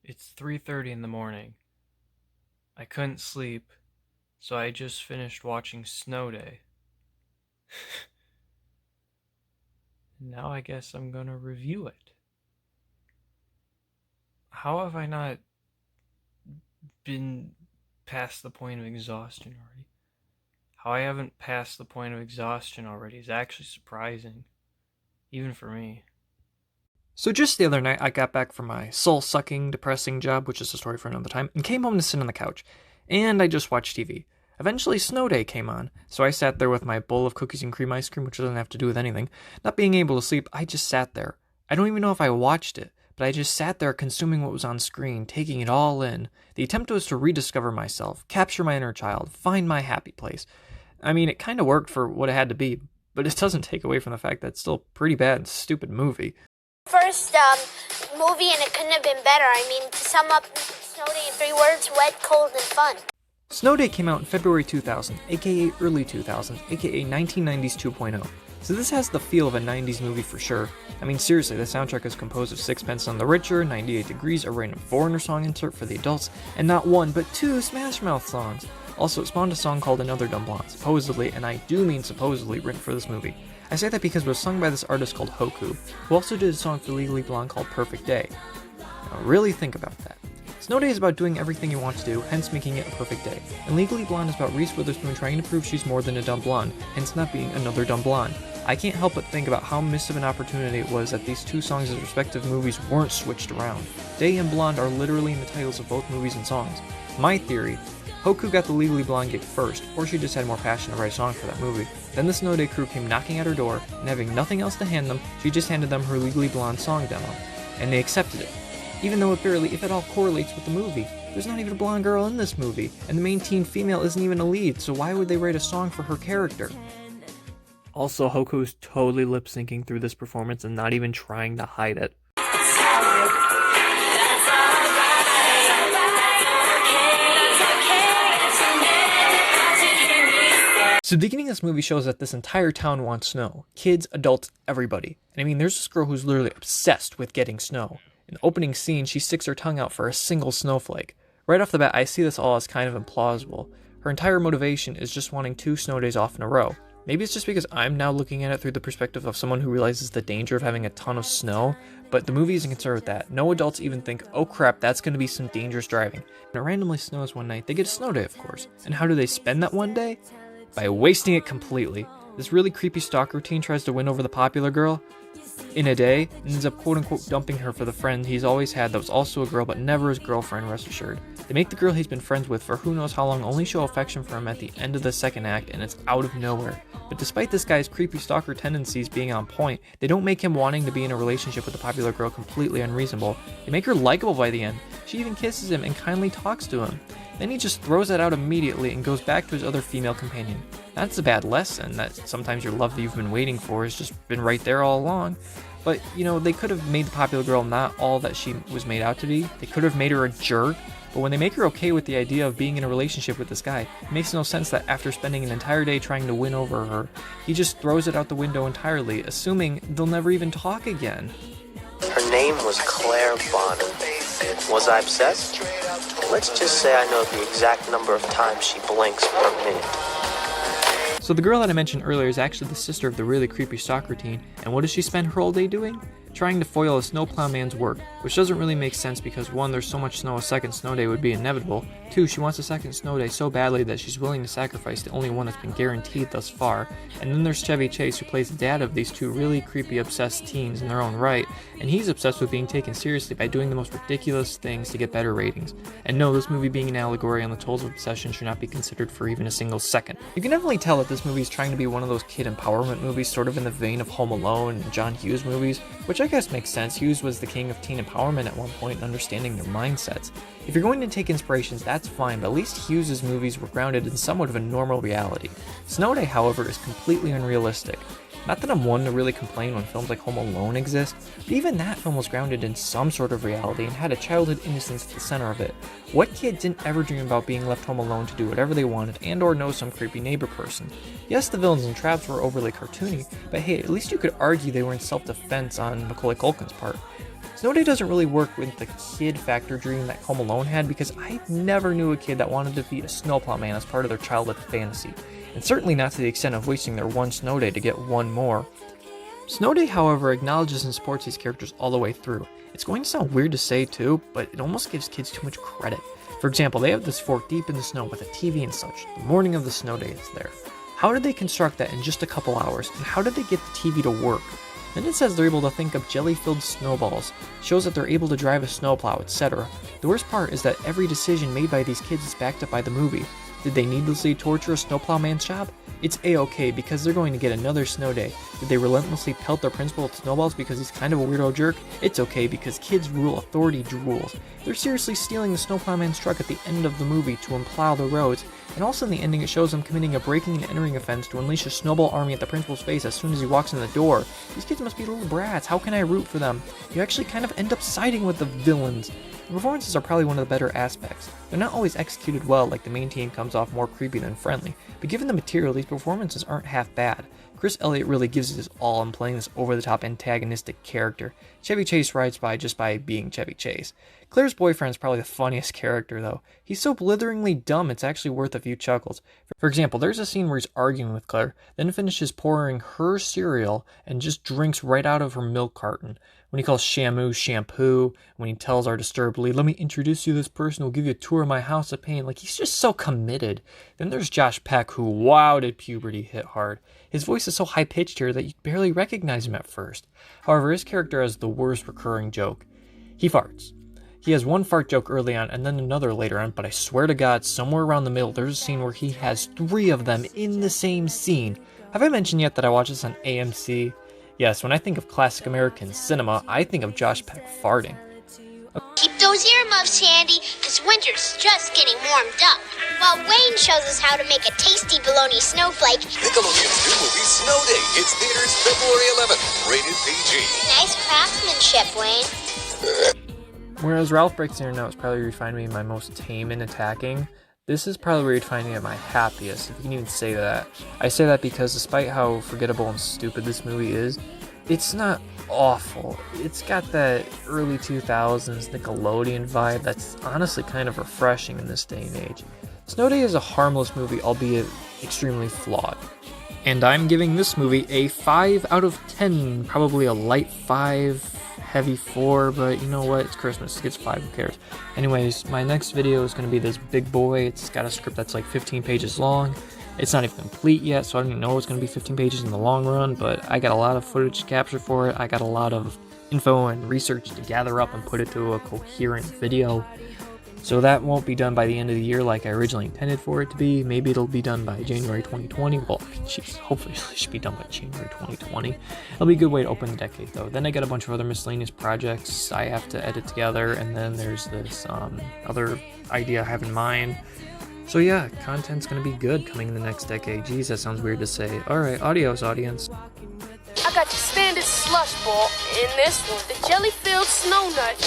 It's 3:30 in the morning. I couldn't sleep, so I just finished watching Snow Day. Now I guess I'm gonna review it. How have I not been past the point of exhaustion already? How I haven't passed the point of exhaustion already is actually surprising, even for me. So just the other night, I got back from my soul-sucking, depressing job, which is a story for another time, and came home to sit on the couch. And I just watched TV. Eventually, Snow Day came on, so I sat there with my bowl of cookies and cream ice cream, which doesn't have to do with anything. Not being able to sleep, I just sat there. I don't even know if I watched it, but I just sat there consuming what was on screen, taking it all in. The attempt was to rediscover myself, capture my inner child, find my happy place. I mean, it kind of worked for what it had to be, but it doesn't take away from the fact that it's still a pretty bad and stupid movie. First movie, and it couldn't have been better. I mean, to sum up Snow Day in 3 words: wet, cold, and fun. Snow Day came out in February 2000, aka early 2000s, aka 1990s 2.0. So this has the feel of a 90s movie for sure. I mean, seriously, the soundtrack is composed of Sixpence None the Richer, 98 Degrees, a random foreigner song insert for the adults, and not one, but two Smash Mouth songs. Also, it spawned a song called Another Dumb Blonde, supposedly, and I do mean supposedly, written for this movie. I say that because it was sung by this artist called Hoku, who also did a song for Legally Blonde called Perfect Day. Now really think about that. Snow Day is about doing everything you want to do, hence making it a perfect day. And Legally Blonde is about Reese Witherspoon trying to prove she's more than a dumb blonde, hence not being another dumb blonde. I can't help but think about how missed of an opportunity it was that these two songs' respective movies weren't switched around. Day and Blonde are literally in the titles of both movies and songs. My theory: Hoku got the Legally Blonde gig first, or she just had more passion to write a song for that movie. Then the Snow Day crew came knocking at her door, and having nothing else to hand them, she just handed them her Legally Blonde song demo. And they accepted it. Even though it barely, if at all, correlates with the movie. There's not even a blonde girl in this movie, and the main teen female isn't even a lead, so why would they write a song for her character? Also, Hoku's totally lip-syncing through this performance and not even trying to hide it. So the beginning of this movie shows that this entire town wants snow. Kids, adults, everybody. And I mean, there's this girl who's literally obsessed with getting snow. In the opening scene, she sticks her tongue out for a single snowflake. Right off the bat, I see this all as kind of implausible. Her entire motivation is just wanting 2 snow days off in a row. Maybe it's just because I'm now looking at it through the perspective of someone who realizes the danger of having a ton of snow, but the movie isn't concerned with that. No adults even think, oh crap, that's going to be some dangerous driving. When it randomly snows one night, they get a snow day, of course. And how do they spend that one day? By wasting it completely. This really creepy stalker teen tries to win over the popular girl in a day, and ends up quote-unquote dumping her for the friend he's always had that was also a girl but never his girlfriend, rest assured. They make the girl he's been friends with for who knows how long only show affection for him at the end of the second act, and it's out of nowhere. But despite this guy's creepy stalker tendencies being on point, they don't make him wanting to be in a relationship with the popular girl completely unreasonable. They make her likable by the end. She even kisses him and kindly talks to him. Then he just throws that out immediately and goes back to his other female companion. That's a bad lesson, that sometimes your love that you've been waiting for has just been right there all along. But, you know, they could have made the popular girl not all that she was made out to be. They could have made her a jerk. But when they make her okay with the idea of being in a relationship with this guy, it makes no sense that after spending an entire day trying to win over her, he just throws it out the window entirely, assuming they'll never even talk again. Her name was Claire Bonner. Was I obsessed? Let's just say I know the exact number of times she blinks per minute. So the girl that I mentioned earlier is actually the sister of the really creepy stalker teen, and what does she spend her whole day doing? Trying to foil a snowplow man's work, which doesn't really make sense because 1, there's so much snow a second snow day would be inevitable, 2, she wants a second snow day so badly that she's willing to sacrifice the only one that's been guaranteed thus far, and then there's Chevy Chase, who plays the dad of these 2 really creepy obsessed teens in their own right, and he's obsessed with being taken seriously by doing the most ridiculous things to get better ratings. And no, this movie being an allegory on the tolls of obsession should not be considered for even a single second. You can definitely tell that this movie is trying to be one of those kid empowerment movies, sort of in the vein of Home Alone and John Hughes movies, which I guess makes sense. Hughes was the king of teen empowerment at one point and understanding their mindsets. If you're going to take inspirations, that's fine, but at least Hughes' movies were grounded in somewhat of a normal reality. Snow Day, however, is completely unrealistic. Not that I'm one to really complain when films like Home Alone exist, but even that film was grounded in some sort of reality and had a childhood innocence at the center of it. What kid didn't ever dream about being left home alone to do whatever they wanted and or know some creepy neighbor person? Yes, the villains and traps were overly cartoony, but hey, at least you could argue they were in self-defense on Macaulay Culkin's part. Snow Day doesn't really work with the kid factor dream that Home Alone had, because I never knew a kid that wanted to be a snowplow man as part of their childhood fantasy, and certainly not to the extent of wasting their one snow day to get one more. Snow Day, however, acknowledges and supports these characters all the way through. It's going to sound weird to say too, but it almost gives kids too much credit. For example, they have this fort deep in the snow with a TV and such. The morning of the snow day is there. How did they construct that in just a couple hours, and how did they get the TV to work? Then it says they're able to think of jelly-filled snowballs, shows that they're able to drive a snowplow, etc. The worst part is that every decision made by these kids is backed up by the movie. Did they needlessly torture a snowplow man's job? It's a-okay because they're going to get another snow day. Did they relentlessly pelt their principal with snowballs because he's kind of a weirdo jerk? It's okay because kids rule, authority rules. They're seriously stealing the snowplow man's truck at the end of the movie to unplow the roads, and also in the ending it shows them committing a breaking and entering offense to unleash a snowball army at the principal's face as soon as he walks in the door. These kids must be little brats. How can I root for them? You actually kind of end up siding with the villains. The performances are probably one of the better aspects. They're not always executed well, like the main team comes off more creepy than friendly, but given the material, these performances aren't half bad. Chris Elliott really gives it his all in playing this over-the-top antagonistic character. Chevy Chase rides by just by being Chevy Chase. Claire's boyfriend is probably the funniest character though. He's so blitheringly dumb it's actually worth a few chuckles. For example, there's a scene where he's arguing with Claire, then finishes pouring her cereal and just drinks right out of her milk carton. When he calls Shamu shampoo, when he tells our disturbed lead, let me introduce you to this person who'll give you a tour of my house of pain. Like, he's just so committed. Then there's Josh Peck, who, wow, did puberty hit hard. His voice is so high-pitched here that you barely recognize him at first. However, his character has the worst recurring joke. He farts. He has one fart joke early on and then another later on, but I swear to God, somewhere around the middle, there's a scene where he has 3 of them in the same scene. Have I mentioned yet that I watch this on AMC? Yes, when I think of classic American cinema, I think of Josh Peck farting. Keep those earmuffs handy, because winter's just getting warmed up. While Wayne shows us how to make a tasty bologna snowflake. Nickelodeon's new movie Snow Day. It's theaters February 11th. Rated PG. Nice craftsmanship, Wayne. Whereas Ralph Breaks the Internet was probably where you find me my most tame in attacking, this is probably where you'd find me at my happiest, if you can even say that. I say that because despite how forgettable and stupid this movie is, it's not awful. It's got that early 2000s Nickelodeon vibe that's honestly kind of refreshing in this day and age. Snow Day is a harmless movie, albeit extremely flawed. And I'm giving this movie a 5 out of 10, probably a light 5, heavy 4, but you know what, it's Christmas, it gets 5, who cares. Anyways, my next video is going to be this big boy. It's got a script that's like 15 pages long. It's not even complete yet, so I don't even know it's going to be 15 pages in the long run, but I got a lot of footage to capture for it. I got a lot of info and research to gather up and put it to a coherent video. So that won't be done by the end of the year like I originally intended for it to be. Maybe it'll be done by January 2020. Well, jeez, hopefully it should be done by January 2020. It'll be a good way to open the decade, though. Then I got a bunch of other miscellaneous projects I have to edit together, and then there's this other idea I have in mind. So yeah, content's gonna be good coming in the next decade. Geez, that sounds weird to say. Alright, adios, audience. I got your standard slush ball, and this one, the jelly-filled snow nut.